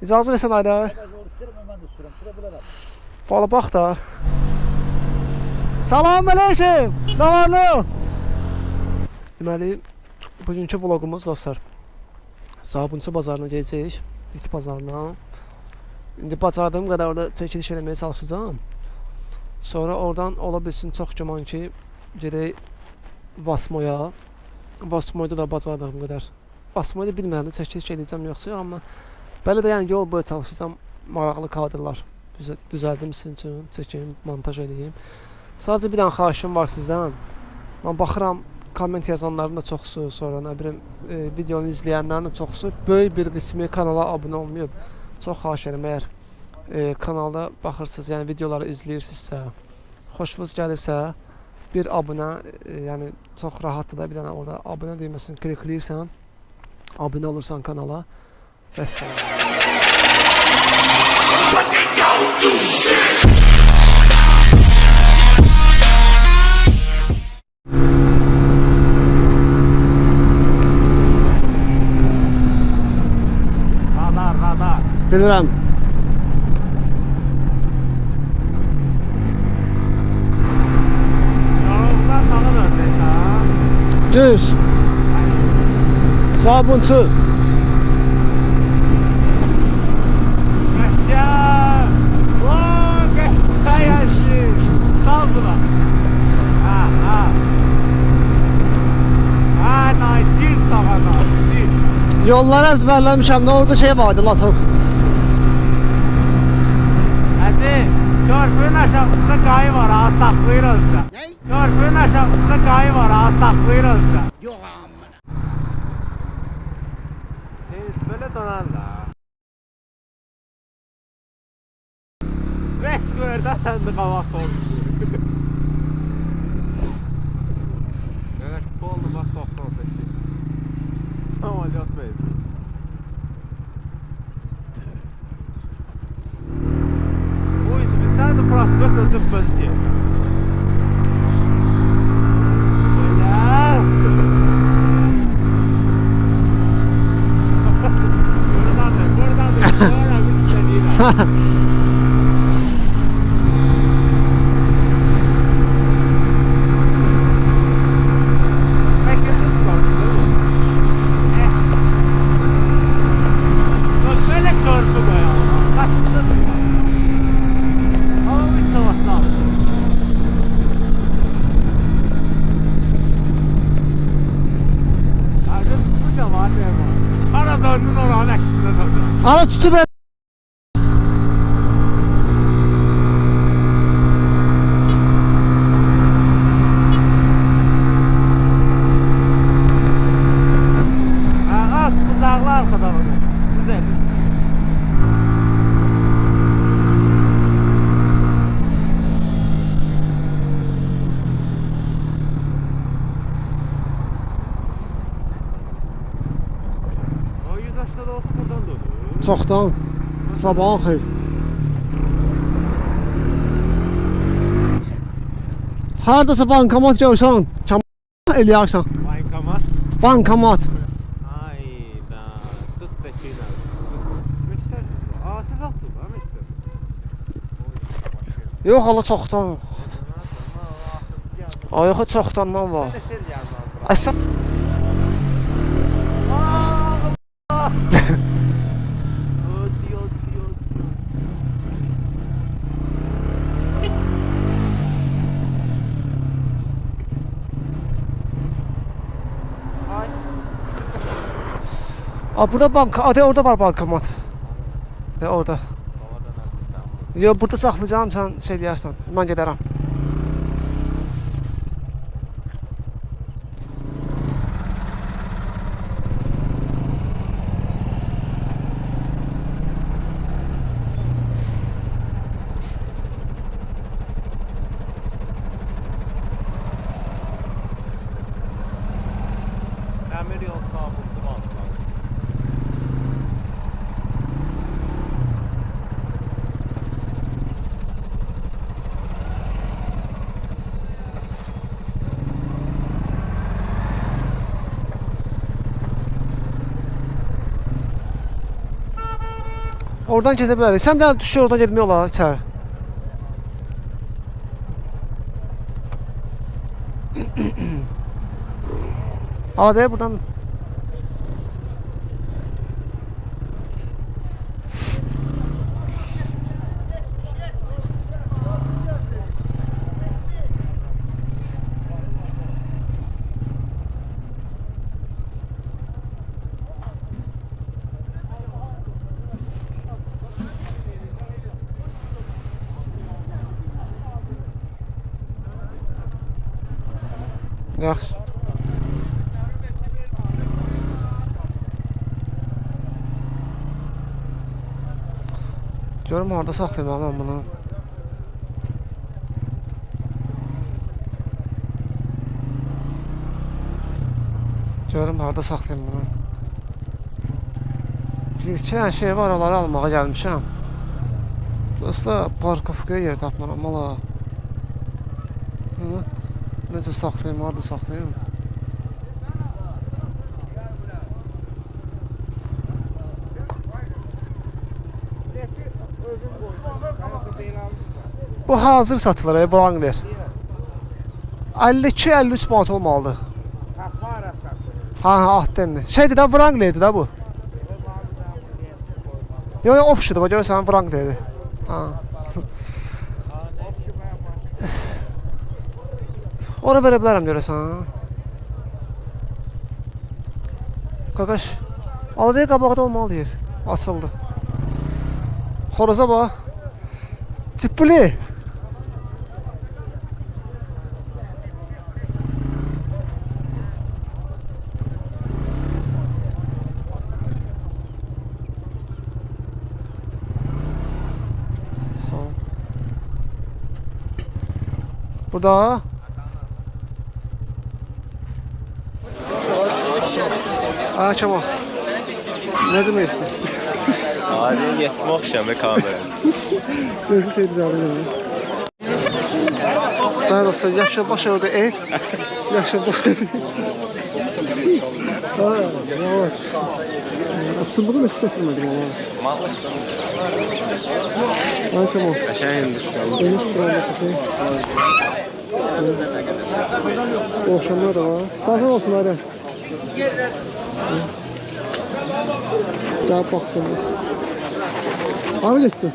İcazə versən ayda. Mən də sürəm, sürə bilərəm. Valla bax da. Salam əleykum. Nə var nə? Deməli, bugünkü vlogumuz dostlar. Sabunçu bazarına gedəcəyik. Bit bazarına. İndi bacardığım qədər orada çəkiliş eləməyə çalışacağam. Sonra oradan ola bilsin çox güman ki, gedək Vasmoya. Vasmoyda da bacardığım qədər. Vasmoyda bilmirəm də çəkiliş edəcəm yoxsa, amma belə də yəni yol boyu çalışacağam. Maraqlı kadrlar düzəldim sizin üçün, çəkim, montaj edeyim. Sadəcə bir dənə xahişim var sizdən. Mən baxıram, komment yazanların da çoxsu, sonra nə bilim videonu izləyənlərin də çoxsu böyük bir qismi kanala abunə olmayıb. Çox xahiş edirəm, əgər kanalda baxırsınız, yəni videoları izləyirsinizsə, xoşunuz gəlirsə, bir abunə, yəni çox rahatdır da bir dənə orada abunə düyməsini klikləyirsən, abunə olursan kanala və səlam. Radar. Bilirəm. Yolundan sağa dönəcəksən. Düz. Sabunçu. Qəşəng. Vay, qəşəng yaşır. Sal buna. Ha. Gir sağa da. Yolları əzbərləmişəm, nə orada şey vardı, latok. Körpünün aşağısında qayı var, ha, saxlayırız da. Körpünün aşağısında qayı var, ha, saxlayırız da. Yox amına. Belə donar da. Resmördə səndə qavaq olmuşdur. Evet, oldu bak 98. Samolyot beyzi. Sen de prospektlə zıppız deyəsən. Buradan bir istəyirəm. Pəkəsiz qalmışdır mı? Böyle körpü qoyalım. Qaçsın. Döndün oranın əksine döndün. Ana tutub el. At, buzaqlı arxada onu. Güzel. Çoxdan. Sabahın xeyr. Hardasa bankomat görsən, eləyərsən. Bankomat. Ayda, çıx səkinə. Məktəb. Tez atdı ha məktəb. Yox, hala çoxdan. Ayağı çoxdandan var. Əsəb. Burada banka, orada var bankomat. Orada. Yo, burada saxlayacağım, sən şey deyərsən. Mən gedərəm. Dəmir yol sabunlu var. Oradan gedə bilərik. Sən bir dənə düşür, oradan getmək olar içəri. Hadi buradan. Yaxşı. Görüm harda saxlayım mən bunu. Görüm harda saxlayım bunu. Bir iki dənə şey var, onları almağa gəlmişəm. Dostlar, parkovkaya yer tapmaram, ala. Necə saxlayım, harda saxlayım? Bu hazır satılır, Wrangler. 52-53 manat olmalıdır. Ha, ahdenli. Şeydir də, Wranglerdir də bu. Yo, opşudur, bax, görürsən, Wranglerdir. Ha. Ora verə bilərəm görəsən. Qaqaş, alıdığı qabaqda olmalı deyir. Açıldı. Xoroza bax. Cipli. Sağ ol. Burada. Aa, Kemal. Ne demeksin? Hadi yetme akşam ve kamera. Gözü şey düzəldir. Ben olsa yaşıl baş orada yaşıl baş orada. Ha, yavaş. Açılmadı da şu kesilmedim ama. Ha, Kemal. Aşağı inmiş kalmış. Deniz kuralması şey. Boşanlar da var. Bazı olsun hadi. Gel baksana. Ara gittim.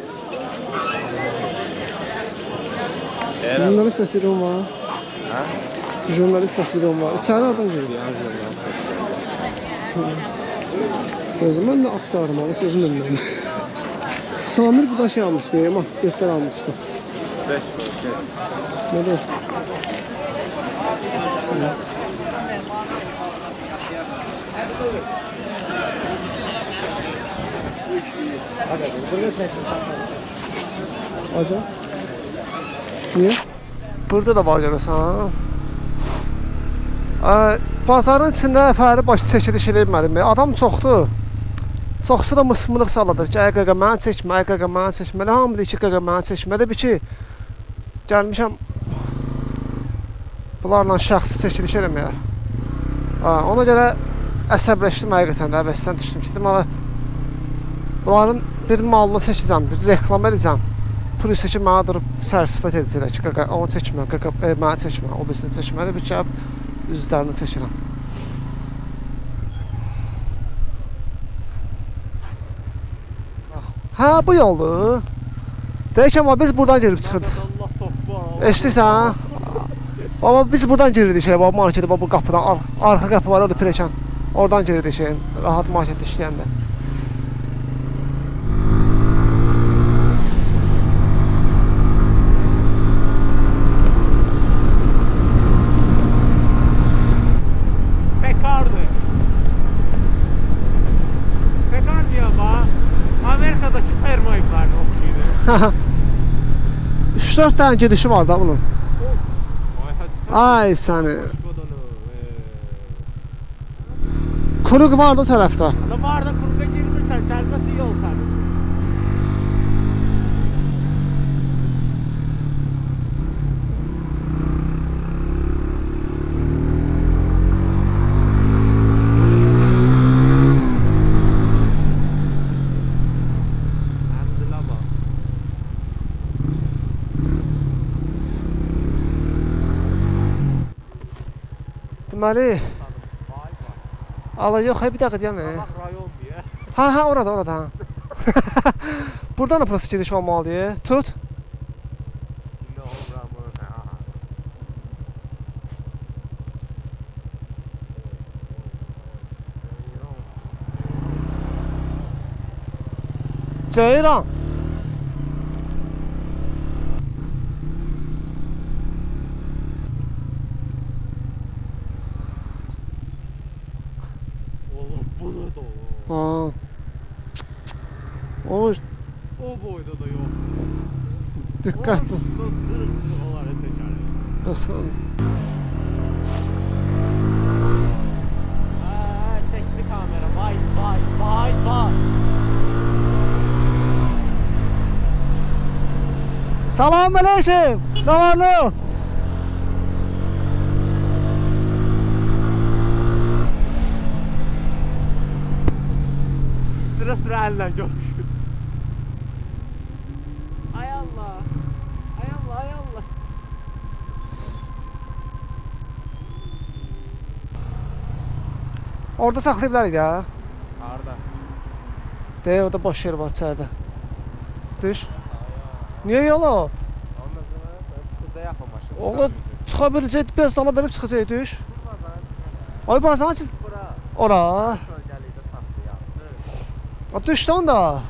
Jurnalist vəsiqəm var. Ha? Jurnalist vəsiqəm var. İçəri oradan girir. Gözüm mən də axtarmalı sözüm önümdən. Samir bu da şey almışdı, motosikletlər almışdı. Ne de? Acaba? Niye? Burada da var görəsən. Bazarın içində fəri başı çəkiliş edilmədi. Adam çoxdur. Çoxsu da mısmırıq saladır ki, qaqa mənə çəkmə, qaqa mənə çəkmə. Hamı deyir ki, qaqa mənə çəkmə. Də bir ki, gəlmişəm bunlarla şəxsi çəkiliş eləməyə. Ona görə əsəbləşdim həqiqətən də, əvvəsindən düşdüm ki, deməli, bunların bir malını çəkəcəm, bir reklam edəcəm. Polisi ki, mənə durub sərsifət edəcəklər ki, qaqa onu çəkmə, qaqa mənə çəkmə, o birisini çəkmə. Bir ki, üzlərini çəkirəm. Ha, bu yoldur. Deyək ki, amma biz buradan girib çıxırdıq. Eşitirsən? Baba, biz buradan girirdik şey, baba, marketi, baba, bu qapıdan, arxa qapı var, orada pirekan. Oradan girirdik şeyin, rahat marketdə işləyəndə. Pekardı. Pekar diyor bana. Amerika'daki ferma iplerini okuydu. 3-4 tane gedişi var da bunun. Ay səni. Kuruq vardı o tərəfdə. Damarda kuruğa girmirsən, kəlbət iyi olsan. Deməli, Vay vay. ala yox, bir dəqiqə deyəm. Bak rayon diye. Ha, orada, orada. Ha. Buradan da prosta gediş olmalıdır. Tut. Ne olur bunu. Ceyran. Oğlum bunu da o. Ha. O O boyda da yok. diqqətli. Onlar tekerle. Nasıl? Çekti kamera. Vay vay vay vay. Selamünaleyküm. Ne var ne yok? Sıra sıra elden görmüşüm. Ay Allah. Ay Allah ay Allah. Orada saxlaya bilərik ya. Arda. De, orada boş yer var içəridə. Düş. Niyə yola? Ondan sonra çıkıca yapın başladı. Ola çıxa biləcək, biraz dala verib çıxacaq, düş. Ay bazan siz Bura. ora. Bölgelikdə saxlayarız. A düşdü onda.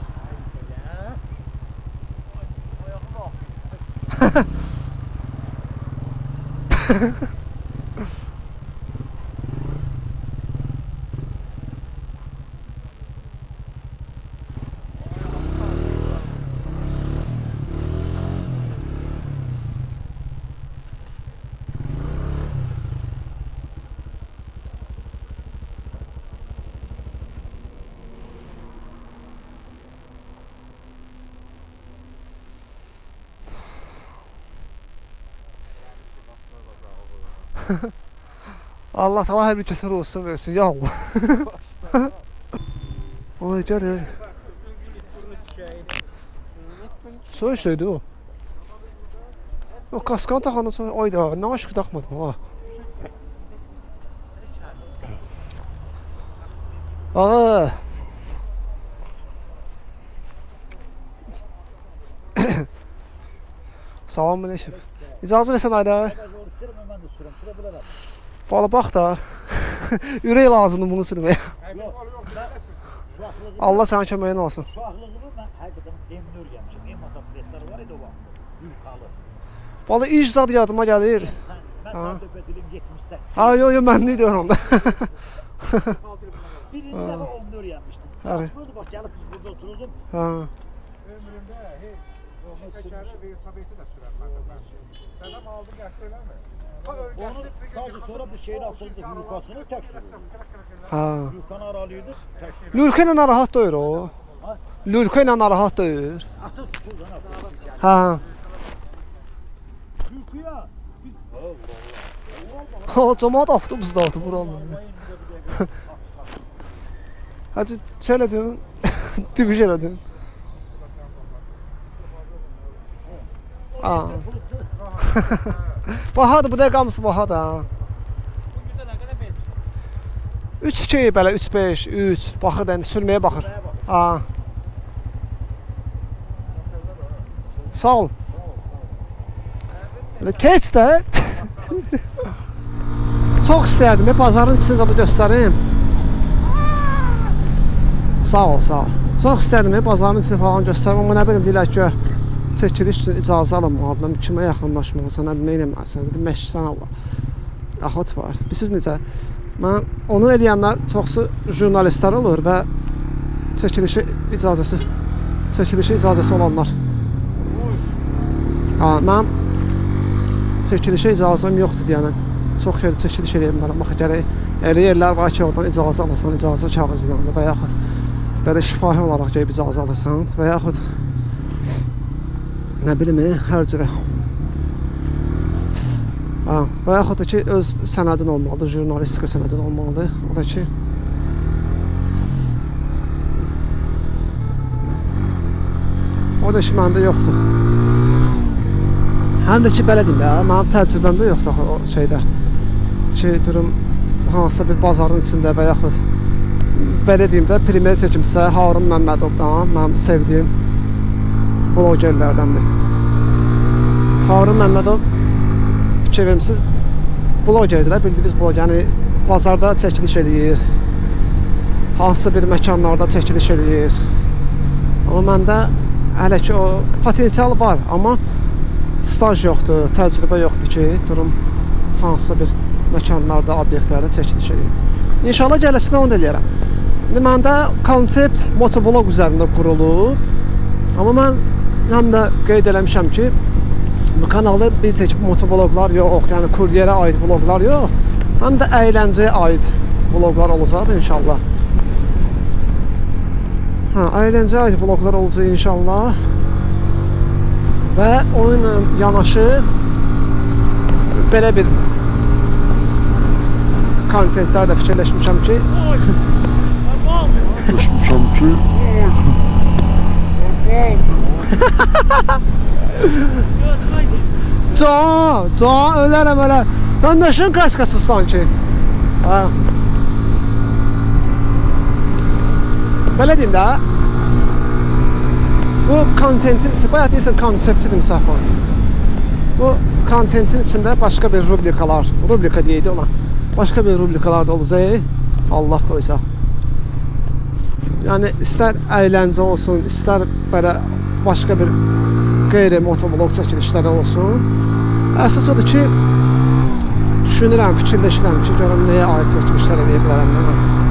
Allah Taala hər bir kəsin olsun versin, ya Allah. Oy gəl. Soy söydü o. O kaskan taxandan sonra ayda nə aşkı taxmadım ha. Ağa. Salamünaleyküm. İcazə versən ayda. Mən də sürəm, sürə bilərəm. Valla bax da. Ürək lazımdır bunu sürməyə. Allah sənin köməyin olsun. Uşaqlığımı mən həqiqətən M-ni öyrənmişəm. M motosikletlər var idi o vaxt. Yurkalı. Valla iş zad yadıma gəlir. Mən sana söhbət edim 78. Ha, yo, mən nə deyirəm onda. Birinci dəfə onu öyrənmişdim. Saçmırdı, bax, gəlib biz burada oturdum. Ha. Ömrümdə heç təkərli velosipedi də sürəm mən. Dədəm aldı gətirdi eləmi? Onu sadəcə sonra bir şeyin açıldı, yurkasını tək sürürdü. Ha. Yurkanı aralıyorduk, tək sürürdü. Lülkə ilə narahat deyir o. Ha? Lülkə ilə narahat deyir. Atıb tuturdu, nə? Ha. Yurkuya biz... O cəmaət avtobusda atıb buranın. Hacı şöyle dön. Tübüş elə dön. Ha. Bahadır, bu da qamısı bahadır ha. Bu güzel ne kadar beğenmişsin? 3-2 belə 3-5, 3 baxır da indi sürməyə baxır. Ha. Sağ ol. Elə keç də. Çox istərdim, bazarın içini zada göstərim. Sağ ol, sağ ol. Çox istərdim, bazarın içini falan göstərim, amma nə bilim deyirlər ki, çəkiliş üçün icazə alınmalıdır, kimə yaxınlaşmalısan, nə bilim, eləməlisən, bir məşqsən Allah. Axot var. Bilirsiniz necə? Mən onu eləyənlər çoxsu jurnalistlər olur və çəkilişi icazəsi olanlar. Ha, mən çəkilişə icazəm yoxdur deyənəm. Çox yerdə çəkiliş eləyə bilmərəm. Bax, gərək elə yerlər var ki, oradan icazə alasan, icazə kağızı ilə və yaxud belə şifahi olaraq gəlib icazə alırsan və yaxud nə bilim, hər cürə. Ha, və yaxud da ki, öz sənədin olmalıdır, jurnalistika sənədin olmalıdır. O da ki, məndə yoxdur. Həm də ki, belə deyim də, mənim təcrübəmdə yoxdur o şeydə. Ki, durum, hansısa bir bazarın içində və yaxud belə deyim də, primer çəkimsə Harun Məmmədovdan, mənim sevdiyim blogerlərdəndir. Harun Məmmədov fikir vermişsiniz, blogerdir də, bildiyiniz bloger, yəni bazarda çəkiliş eləyir, hansısa bir məkanlarda çəkiliş eləyir. Amma məndə hələ ki o potensial var, amma staj yoxdur, təcrübə yoxdur ki, durum hansısa bir məkanlarda, obyektlərdə çəkiliş edeyim. İnşallah gələsində onu da eləyərəm. İndi məndə konsept motovlog üzərində qurulub. Amma mən həm də qeyd eləmişəm ki, bu kanalda bir tək motovloglar yox, yəni kuryerə aid vloglar yox, həm də əyləncəyə aid vloglar olacaq inşallah. Əyləncəyə aid vloglar olacaq inşallah. Və onunla yanaşı belə bir kontentlər də fikirləşmişəm ki, Can, ölərəm elə. Mən nəşin kaskasız sanki. Belə deyim də, bu kontentin, bayaq deyirsən konseptidir misafir. Bu kontentin içində başqa bir rubrika deyildi ona. Başqa bir rubrikalar da olacaq, Allah qoysa. Yəni, istər əyləncə olsun, istər belə başqa bir qeyri-motovlog çəkilişləri olsun. Əsas odur ki, düşünürəm, fikirləşirəm ki, görəm nəyə aid çəkilişlər edə bilərəm.